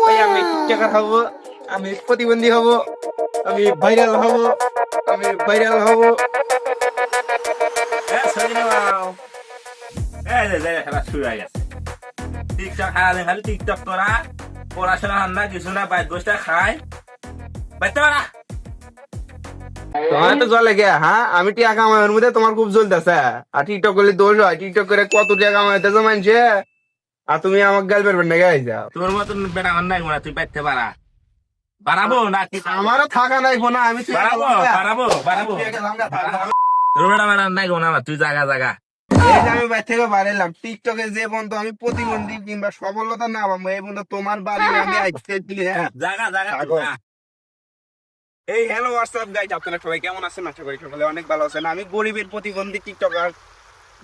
ভাই আমি টিকটকার হব, আমি প্রতিবন্ধী হব, আমি ভাইরাল হব, আমি ভাইরাল হব। খেলা শুরু হয়ে গেছে। টিকটক সারাদিন খালি টিকটক করা, পড়াশোনা হান্না কিছু না, বাইক গোষ্ঠটা খায় বাইতে পারা। তোমার তো জলে গে, হ্যাঁ আমি টিয়া কামাইয়ের মধ্যে তোমার খুব জ্বলতেছে। আর টিকটক করলে দোষ হয়? টিকটক করে কত টাকা কামাইতেছে মানছে, আর তুমি আমার গার্লফ্রেন্ড বের গে যাও। তোর মতন বেটা আমার নাই না, তুই বাইতে পারা। বাড়াবো না কি? আমারও থাকা নাই না, আমি বাড়াবো বাড়াবো বাড়াবো। তোর বেটা বেটা নাই না, তুই জাগা জাগা। এই যে আমি বাইর থেকে বাড়াইলাম টিকটকে, যে পর্যন্ত আমি প্রতিবন্ধী কিংবা সফলতা না পাবো এই পর্যন্ত তোমার বাড়ি আমি আইতে দিলে। হ্যাঁ জাগা জাগা থাকো। এই হ্যালো হোয়াটসঅ্যাপ গাইজ, আপনারা সবাই কেমন আছেন? আশা করি সকলে অনেক ভালো আছেন। আমি গরিবের প্রতিবন্ধী টিকটকার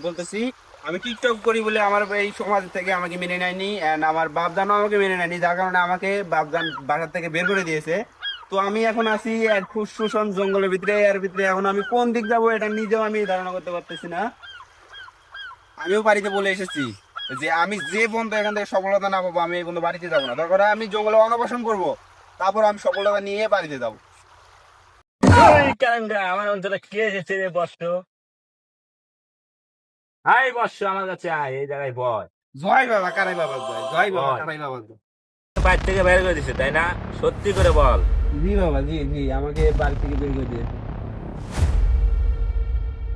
বলতেছি। আমি টিকটক করি বলে আমার এই সমাজ থেকে আমাকে মেনে নেয়নি, এন্ড আমার বাপদানও আমাকে মেনে নেয়নি, যার কারণে আমাকে বাপদান বাসার থেকে বের করে দিয়েছে। তো আমি এখন আছি এক শুনশান জঙ্গলের ভিতরে, এর ভিতরে এখন আমি কোন দিক যাবো এটা নিজেও আমি ধারণা করতে পারতেছি না। আমিও বাড়িতে বলে এসেছি যে আমি যে পর্যন্ত এখান থেকে সফলতা না পাবো আমি এই পর্যন্ত বাড়িতে যাবো না। দরকার হয় আমি জঙ্গলে অন্নপ্রাশন করবো, তারপর আমি সফলতা নিয়ে বাড়িতে যাবো। আমার অঞ্চলে কে এসেছে রে বর্ষ? হাই বর্ষ, আমার কাছে আয়, এই জায়গায় বয়। জয় বাবা কারাই বাবা, জয় জয় বাবা কারাই বাবা জয়। বাইর থেকে বের করে দিছে তাই না? সত্যি করে বল। জি বাবা, জি জি, আমাকে বাড়ি থেকে বের করে দিয়েছে।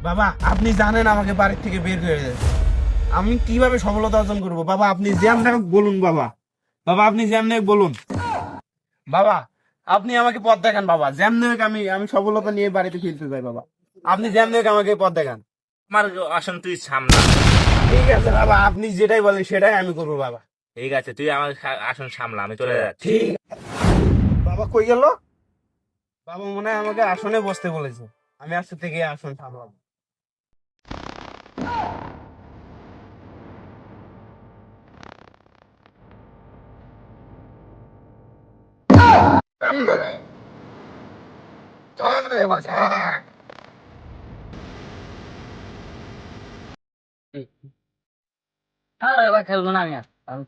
বাবা আপনি জানেন আমাকে বাড়ি থেকে বের করে দিয়েছে, আমি কিভাবে সফলতা অর্জন করবো? বাবা আপনি যেমন হোক বলুন, বাবা বাবা আপনি যেমন হোক বলুন, বাবা আপনি আমাকে পথ দেখান। বাবা যেমন হোক আমি আমি সফলতা নিয়ে বাড়িতে ফিরতে চাই। বাবা আপনি যেমন হোক আমাকে পথ দেখান। আমার আসন তুই সামলা। ঠিক আছে বাবা, আপনি যেটাই বলেন সেটাই আমি করবো। বাবা ঠিক আছে, তুই আমার আসন সামলা, আমি চলে যাচ্ছি। ঠিক বাবা কই গেল? বাবা মনে হয় আমাকে আসনে বসতে বলেছে, আমি আজকে থেকে আসন সামলাবো। আরে এবার খেলবো না আমি আর। আমি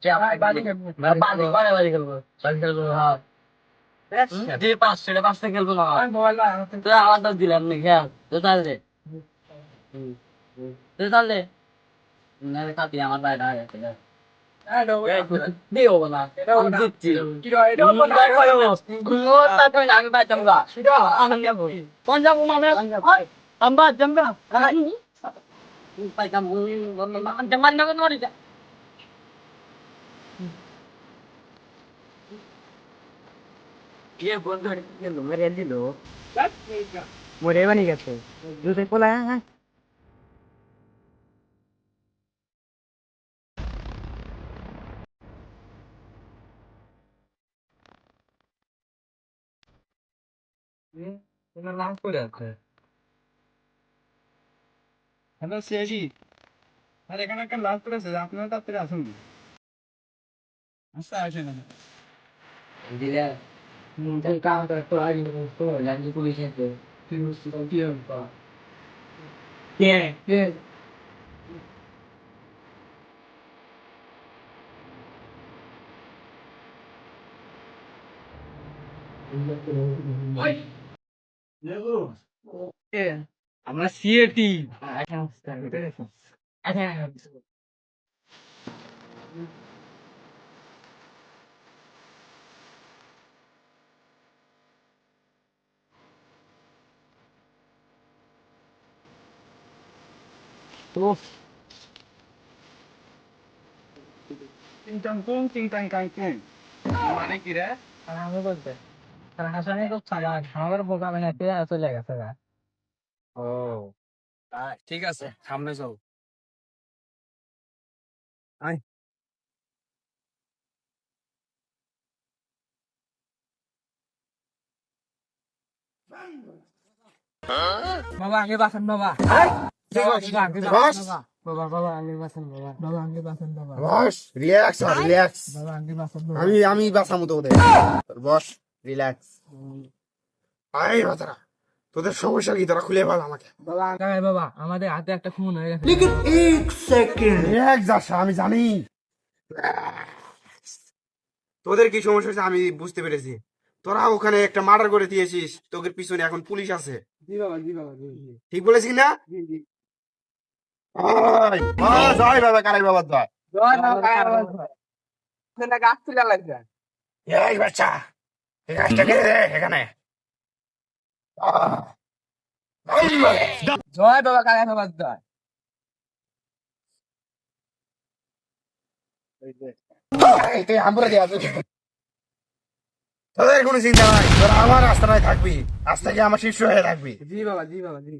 বাড়ি খেলবো, বাড়ি বাড়ি খেলবো, বাড়ি খেলবো। হ্যাঁ যে পাঁচটা খেলবো না। তো আমার তো দিলাম নি খেল, তো তাহলে তো তাহলে কাটি আমার বাইরে হয়ে গেছে। দিও না আমি দিচ্ছি। আমি বাঁচাম গা, কোন যাবো মানে আমি বাঁচাম গা পাইতাম জামান না কোনো মরি যা। ये बोल दो ये लो मेरे ले लो मोरे बनी गए दूसरे को लाया ये तुम्हें लाभ को जाता है हेलो सेजी अरे এখানে একটা লাভ করেছে আপনারা তাড়াতাড়ি আসুন আচ্ছা আসেন দিলে তুই কাম কর তো আগে তো জানি পুলিশ আছে তুই তো কি হবে কে কে কে আমরা সিএটি এখন এখন তো চিংটাং কুং চিংটাং কাং কুং মানে কি রে আর আমি বলতে আর হাসানে তো চালাক আমাদের বোকা বানাইতে চলে গেছে গা ও ঠিক আছে, সামনে যাও। আয় বাবা আগে বাসন বাবা বস বাবা বাবা আগে বাসন বাবা বাবা আগে বাসন বাবা বস, রিল্যাক্স রিল্যাক্স। বাবা আগে বাসন বাবা আমি বাসামো তো ওদের। বস রিল্যাক্স। আয় বাতারা, তোদের সমস্যা কি তোরা খুলে বল আমাকে। বাবা আগে বাবা আমাদের হাতে একটা খুন হয়ে গেছে রিল্যাক্স যাস, আমি জানি। তোদের কি সমস্যা হচ্ছে আমি বুঝতে পেরেছি। তোরা ওখানে একটা মার্ডার করে দিয়েছিস, তোদের পিছনে এখন পুলিশ আছে। ঠিক বলেছিস না? জয় বাবা কালাই বাবা জয়। গাছ তুলে লাগবে। এই বাচ্চা, এই গাছটা কেটে দে এখানে। জয় বাবা কালী বাবা জয়। তুই হামপুরা দিয়ে আসবি। তোদের কোনো চিন্তা নাই, তোরা আমার রাস্তায় থাকবি, আজ থেকে আমার শিষ্য হয়ে থাকবি। জি বাবা জি।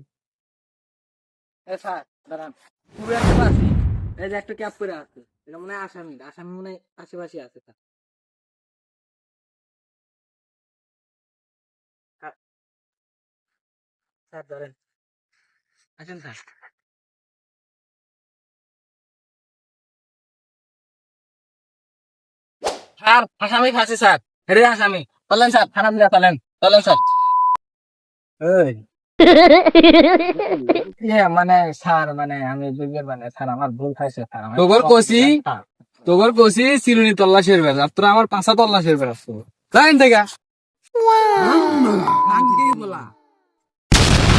স্যার দাঁড়ান, পুরো একটা পাচ্ছি, এই যে একটা ক্যাপ করে আছে, এটা মনে হয় আসামি মনে হয় আশেপাশে আছে। স্যার ধরেন, আসেন স্যার। স্যার আসামি ফাঁসি স্যার, রে আসামি চলেন স্যার, থানা দিয়ে চলেন স্যার। মানে স্যার মানে আমি মানে স্যার আমার ভুল খাইছে স্যার। তোগর কষি চিরুনি তল্লাশের বেড়া, তোরা আমার পাঁচা তল্লাশের বেড়া তাই থেকে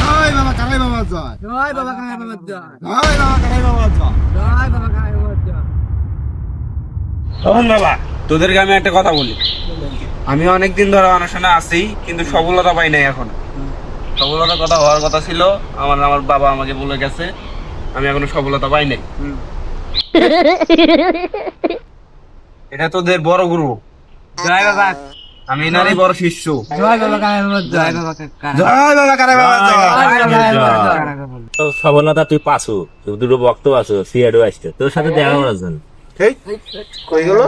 জয় বাবা কালাই বাবা জয়। জয় বাবা কালী বাবা জয়। জয় বাবা কালাই বাবা জয়। জয় বাবা কালী বাবা জয়। শোন বাবা, তোদেরকে আমি একটা কথা বলি। আমি অনেকদিন ধরে অনশনে আছি, কিন্তু সফলতা পাই নাই এখন। সফলতার কথা হওয়ার কথা ছিল, আমার বাবা আমাকে বলে গেছে, আমি এখনো সফলতা পাই নাই। এটা তোদের বড় গুরু। জয় বাবা, আমি এনারই বড় শিষ্য। জয় বাবা কালী বাবা জয় বাবা জয় বাবা কালাই বাবা জয়। তো সফলতা তুই পাছো, তুই দুটো বক্তব্য আছো, সিআরও আসছে তোর সাথে দেখা করার জন্য। এই, কই গেল?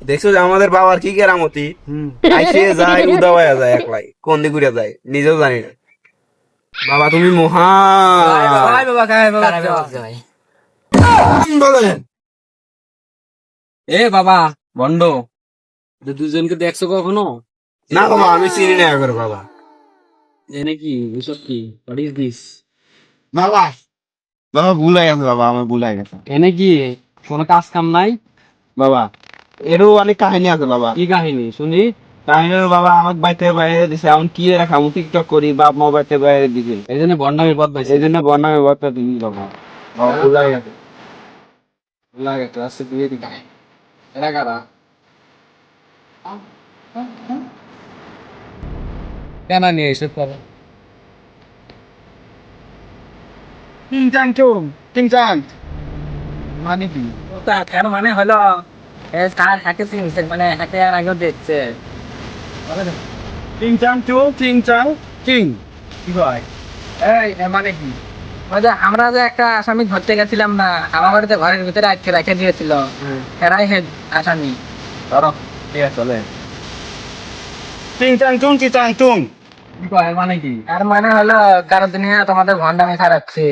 দেখছো যে আমাদের বাবার কি কেরামতি, আইসে যায় উদাওয়া যায় একলাই, কোন দিক ঘুরে যায় নিজেও জানি না। বাবা তুমি মহান। জয় বাবা কালী বাবা জয়। বলেন এ বাবা বন্ড, দুজনকে দেখছো কখনো? না বাবা, আমি চিনি না একবার বাবা। এ নাকি এসব কি? What is this? বাবা বাবা ভুল হয়ে গেছে, বাবা আমার ভুল হয়ে গেছে এ নাকি কোনো কাজ কাম নাই? বাবা। এরও অনেক কাহিনী আছে বাবা। কি কাহিনী শুনি? কাহিনী বাবা আমাকে বাইতে বাইরে দিছে, এখন কি রাখা আমি টিকটক করি, বাপ মা বাইতে বাইরে দিছে, এই জন্য বন্ডামির পথ পাইছে। এই জন্য বর্ণামে বার্তা দিই বাবা। বাবা ভুল হয়ে গেছে। লাগে তো আসছে দিয়ে দিকে। এরা কারা? কেন নিয়ে এসে পাবো? চিংচাং মানে কি? কেন মানে হলো তার হ্যাকে চিনছে, মানে হ্যাকে আর আগেও দেখছে। চিংচাং চিং কি হয়? এই মানে কি? ওই যে আমরা যে একটা আসামি ধরতে গেছিলাম না, আমার বাড়িতে ঘরের ভিতরে আটকে রেখে দিয়েছিল, এরাই হেড আসামি। ধরো ঠিক আছে চলে। চিংচাং কি কয় মানে কি? আর মানে হলো কারো দুনিয়া তোমাদের ভন্ডামি খারাচ্ছে।